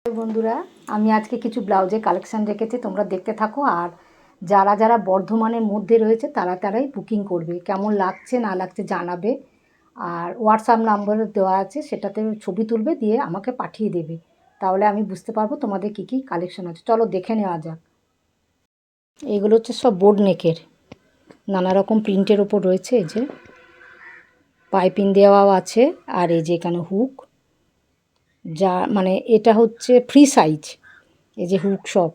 বন্ধুরা, আমি আজকে কিছু ব্লাউজের কালেকশান রেখেছি, তোমরা দেখতে থাকো। আর যারা যারা বর্ধমানের মধ্যে রয়েছে তারাই বুকিং করবে, কেমন লাগছে না লাগছে জানাবে। আর হোয়াটসঅ্যাপ নাম্বার দেওয়া আছে, সেটাতে ছবি তুলবে, দিয়ে আমাকে পাঠিয়ে দেবে, তাহলে আমি বুঝতে পারবো তোমাদের কী কী কালেকশান আছে। চলো দেখে নেওয়া যাক। এইগুলো হচ্ছে সব বোর্ড নেকের, নানা রকম প্রিন্টের ওপর রয়েছে। এই যে পাইপিং দেওয়াও আছে, আর এই যে এখানে হুক, যা মানে এটা হচ্ছে ফ্রি সাইজ। এই যে হুক সব,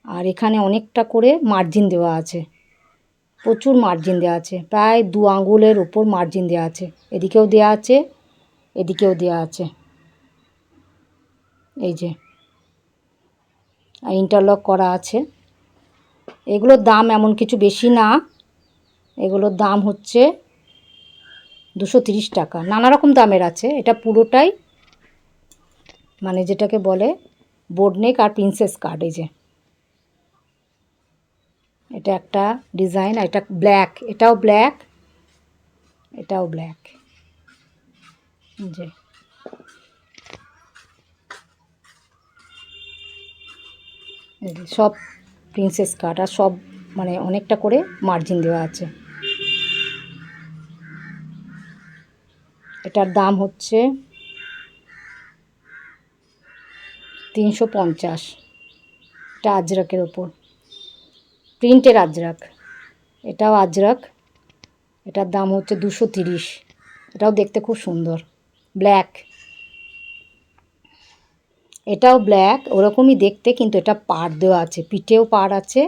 আর এখানে অনেকটা করে মার্জিন দেওয়া আছে, প্রচুর মার্জিন দেওয়া আছে, প্রায় 2 আঙ্গুলের ওপর মার্জিন দেওয়া আছে। এদিকেও দেওয়া আছে, এদিকেও দেওয়া আছে। এই যে ইন্টারলক করা আছে। এগুলোর দাম এমন কিছু বেশি না, এগুলোর দাম হচ্ছে 230 টাকা। নানা রকম দামের আছে, এটা পুরোটাই মানে যেটাকে বলে বোর্ড নেক আর প্রিন্সেস কাট। এই যে এটা একটা ডিজাইন, আর এটা ব্ল্যাক, এটাও ব্ল্যাক, এটাও ব্ল্যাক। যে সব প্রিন্সেস কাট, আর সব মানে অনেকটা করে মার্জিন দেওয়া আছে। এটার দাম হচ্ছে 350। এটা আজরাকের ওপর, প্রিন্টের আজরাক, এটাও আজরাক। এটার দাম হচ্ছে 230। এটাও দেখতে খুব সুন্দর, ব্ল্যাক। এটাও ব্ল্যাক, ওরকমই দেখতে, কিন্তু এটা পাড় দেওয়া আছে, পিঠেও পাড় আছে,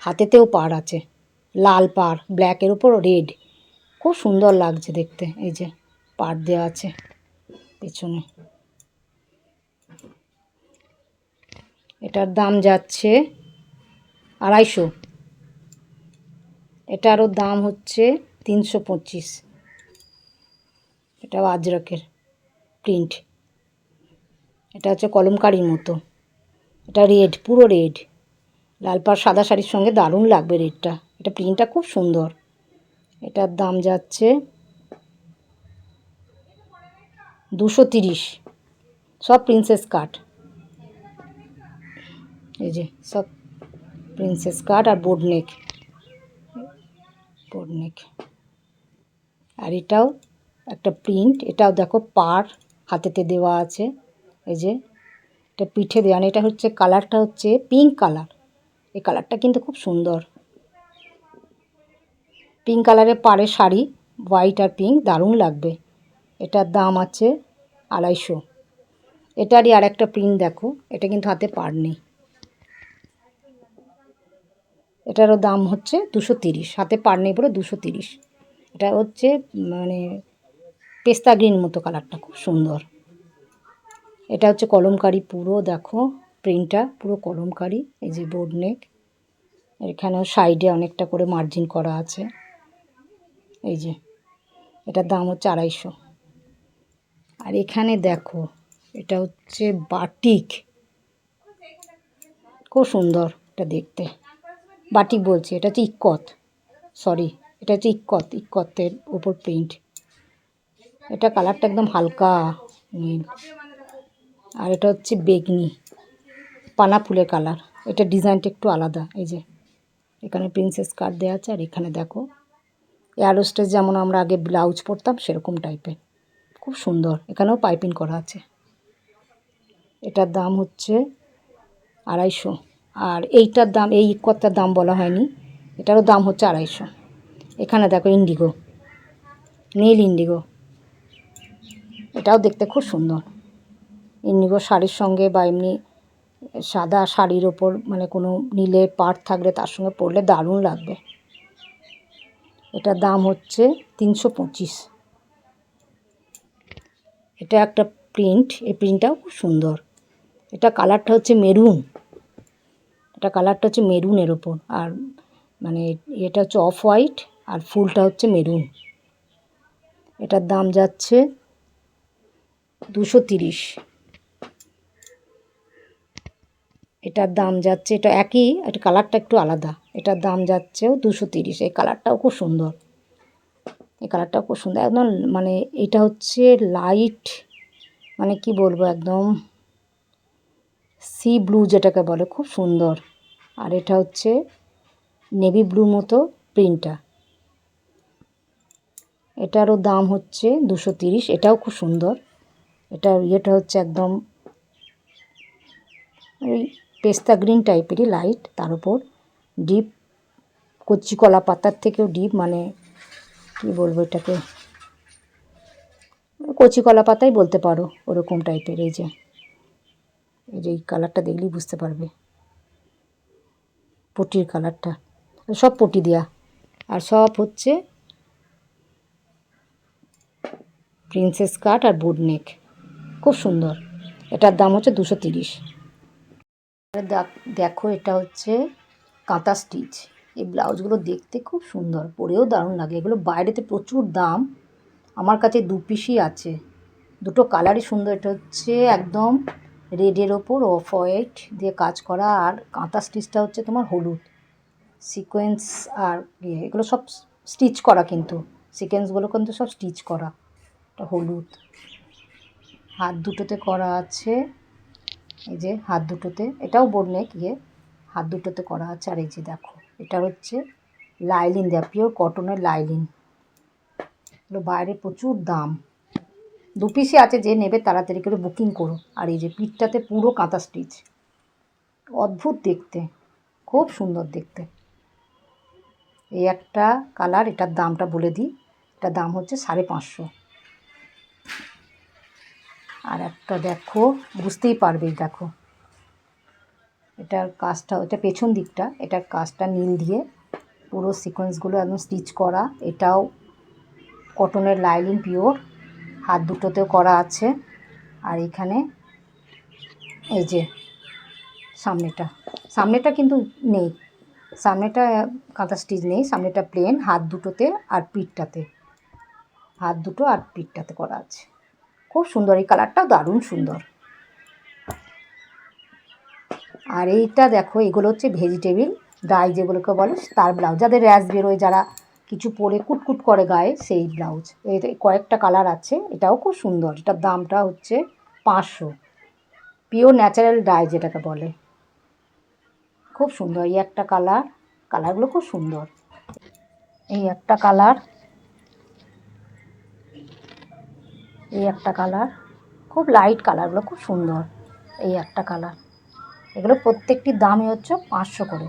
হাতেতেও পাড় আছে, লাল পাড়, ব্ল্যাকের উপর রেড, খুব সুন্দর লাগছে দেখতে। এই যে পাড় দেওয়া আছে পেছনে। এটার দাম যাচ্ছে 250। এটারও দাম হচ্ছে 325। এটাও আজরকের প্রিন্ট, এটা হচ্ছে কলমকারির মতো। এটা রেড, পুরো রেড, লাল পাড় সাদা শাড়ির সঙ্গে দারুণ লাগবে রেডটা। এটা প্রিন্টটা খুব সুন্দর। এটার দাম যাচ্ছে 230। সব প্রিন্সেস কাট, এই যে সব প্রিন্সেস কাট আর বোর্ড নেক, বোর্ড নেক। আর এটাও একটা প্রিন্ট, এটাও দেখো পাড় হাতেতে দেওয়া আছে। এই যে এটা পিঠে দেওয়া, এটা হচ্ছে কালারটা হচ্ছে পিঙ্ক কালার। এই কালারটা কিন্তু খুব সুন্দর, পিঙ্ক কালারের পাড়ের শাড়ি, হোয়াইট আর পিঙ্ক, দারুণ লাগবে। এটার দাম আছে 250। এটারই আর একটা প্রিন্ট দেখো, এটা কিন্তু হাতে পাড় নেই। এটারও দাম হচ্ছে 230, হাতে পাড় নেই বলে 230। এটা হচ্ছে মানে পেস্তা গ্রিন মতো কালারটা, খুব সুন্দর। এটা হচ্ছে কলমকারি, পুরো দেখো প্রিন্টটা পুরো কলমকারি। এই যে বোর্ড নেক, এখানেও সাইডে অনেকটা করে মার্জিন করা আছে। এই যে এটার দাম হচ্ছে 250। আর এখানে দেখো, এটা হচ্ছে বাটিক, খুব সুন্দর এটা দেখতে। বাটিক বলছি, এটা হচ্ছে ইক্কত, সরি, এটা হচ্ছে ইক্কতের ওপর প্রিন্ট। এটা কালারটা একদম হালকা নীল, আর এটা হচ্ছে বেগনি পানা ফুলের কালার। এটা ডিজাইনটা একটু আলাদা। এই যে এখানে প্রিন্সেস কাট দেওয়া আছে, আর এখানে দেখো এয়ারোস্টেজ, যেমন আমরা আগে ব্লাউজ পরতাম সেরকম টাইপের, খুব সুন্দর। এখানেও পাইপিং করা আছে। এটার দাম হচ্ছে 250। আর এইটার দাম, এই ইক্কতটার দাম বলা হয়নি, এটারও দাম হচ্ছে 250। এখানে দেখো ইন্ডিগো, নীল ইন্ডিগো, এটাও দেখতে খুব সুন্দর। ইন্ডিগো শাড়ির সঙ্গে বা এমনি সাদা শাড়ির ওপর মানে কোনো নীলের পাড় থাকলে তার সঙ্গে পরলে দারুণ লাগবে। এটার দাম হচ্ছে 325। এটা একটা প্রিন্ট, এই প্রিন্টটাও খুব সুন্দর। এটা কালারটা হচ্ছে মেরুন, এটা কালারটা হচ্ছে মেরুনের ওপর, আর মানে এটা হচ্ছে অফ হোয়াইট, আর ফুলটা হচ্ছে মেরুন। এটার দাম যাচ্ছে 230। এটার দাম যাচ্ছে, এটা একই, এটা কালারটা একটু আলাদা। এটার দাম যাচ্ছেও 230। এই কালারটাও খুব সুন্দর, এই কালারটাও খুব সুন্দর একদম। মানে এটা হচ্ছে লাইট, মানে কি বলবো, একদম সি ব্লু যেটাকে বলে, খুব সুন্দর। আর এটা হচ্ছে নেভি ব্লু মতো প্রিন্টটা। এটারও দাম হচ্ছে 230। এটাও খুব সুন্দর। এটার ইয়েটা হচ্ছে একদম ওই পেস্তা গ্রিন টাইপেরই লাইট, তার উপর ডিপ কচি কলা পাতার থেকেও ডিপ, মানে কি বলবো এটাকে, কচি কলা পাতাই বলতে পারো, ওরকম টাইপের। এই যে এই কালারটা দেখলেই বুঝতে পারবে পটির কালারটা, সব পটি দেওয়া, আর সব হচ্ছে প্রিন্সেস কাট আর বোট নেক, খুব সুন্দর। এটার দাম হচ্ছে 230। দেখো এটা হচ্ছে কাঁথা স্টিচ। এই ব্লাউজগুলো দেখতে খুব সুন্দর, পরেও দারুণ লাগে। এগুলো বাইরেতে প্রচুর দাম, আমার কাছে 2 পিসই আছে, দুটো কালারই সুন্দর। এটা হচ্ছে একদম রেডের ওপর অফ হোয়াইট দিয়ে কাজ করা, আর কাঁথা স্টিচটা হচ্ছে তোমার হলুদ সিকোয়েন্স। আর এগুলো সব স্টিচ করা, কিন্তু সিকোয়েন্সগুলো কিন্তু সব স্টিচ করা। এটা হলুদ, হাত দুটোতে করা আছে, এই যে হাত দুটোতে, এটাও বোট নেক, হাত দুটোতে করা আছে। আর এই যে দেখো, এটা হচ্ছে লাইলিন দেওয়া, পিওর কটনের লাইলিন। এগুলো বাইরে প্রচুর দাম। 2 পিসই আছে, যে নেবে তাড়াতাড়ি করে বুকিং করো। আর এই যে পিঠটাতে পুরো কাঁথা স্টিচ, অদ্ভুত দেখতে, খুব সুন্দর দেখতে। এই একটা কালার, এটার দামটা বলে দিই, এটার দাম হচ্ছে 550। আর একটা দেখো, বুঝতেই পারবেই, দেখো এটার কাজটা, এটা পেছন দিকটা, এটার কাজটা নীল দিয়ে পুরো সিকোয়েন্সগুলো একদম স্টিচ করা। এটাও কটনের লাইলিন পিওর, হাত দুটোতেও করা আছে। আর এখানে এই যে সামনেটা কিন্তু নেই, সামনেটা কাঁথা স্টিচ নেই, সামনেটা প্লেন, হাত দুটোতে আর পিঠটাতে, হাত দুটো আর পিঠটাতে করা আছে। খুব সুন্দর, এই কালারটাও দারুণ সুন্দর। আর এইটা দেখো, এগুলো হচ্ছে ভেজিটেবিল ডাই যেগুলোকে বলে, তার ব্লাউজ, যাদের র্যাশ বেরোয়, যারা কিছু পরে কুটকুট করে গায়ে, সেই ব্লাউজ। এতে কয়েকটা কালার আছে, এটাও খুব সুন্দর। এটার দামটা হচ্ছে 500, পিওর ন্যাচারাল ডাই যেটাকে বলে, খুব সুন্দর। এই একটা কালার, কালারগুলো খুব সুন্দর। এই একটা কালার, এই একটা কালার, খুব লাইট কালারগুলো, খুব সুন্দর। এই একটা কালার, এগুলো প্রত্যেকটির দামই হচ্ছে 500 করে।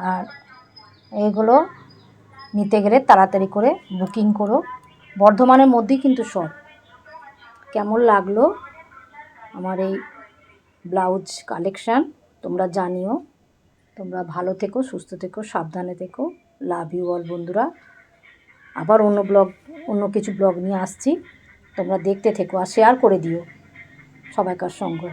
আর এইগুলো নিতে গেলে তাড়াতাড়ি করে বুকিং করো, বর্ধমানের মধ্যেই কিন্তু সব। কেমন লাগলো আমার এই ব্লাউজ কালেকশান তোমরা জানিও। তোমরা ভালো থেকো, সুস্থ থেকো, সাবধানে থেকো। লাভ ইউ অল বন্ধুরা। আবার অন্য কিছু ব্লগ নিয়ে আসছি, তোমরা দেখতে থেকো আর শেয়ার করে দিও সবাইকার সঙ্গে।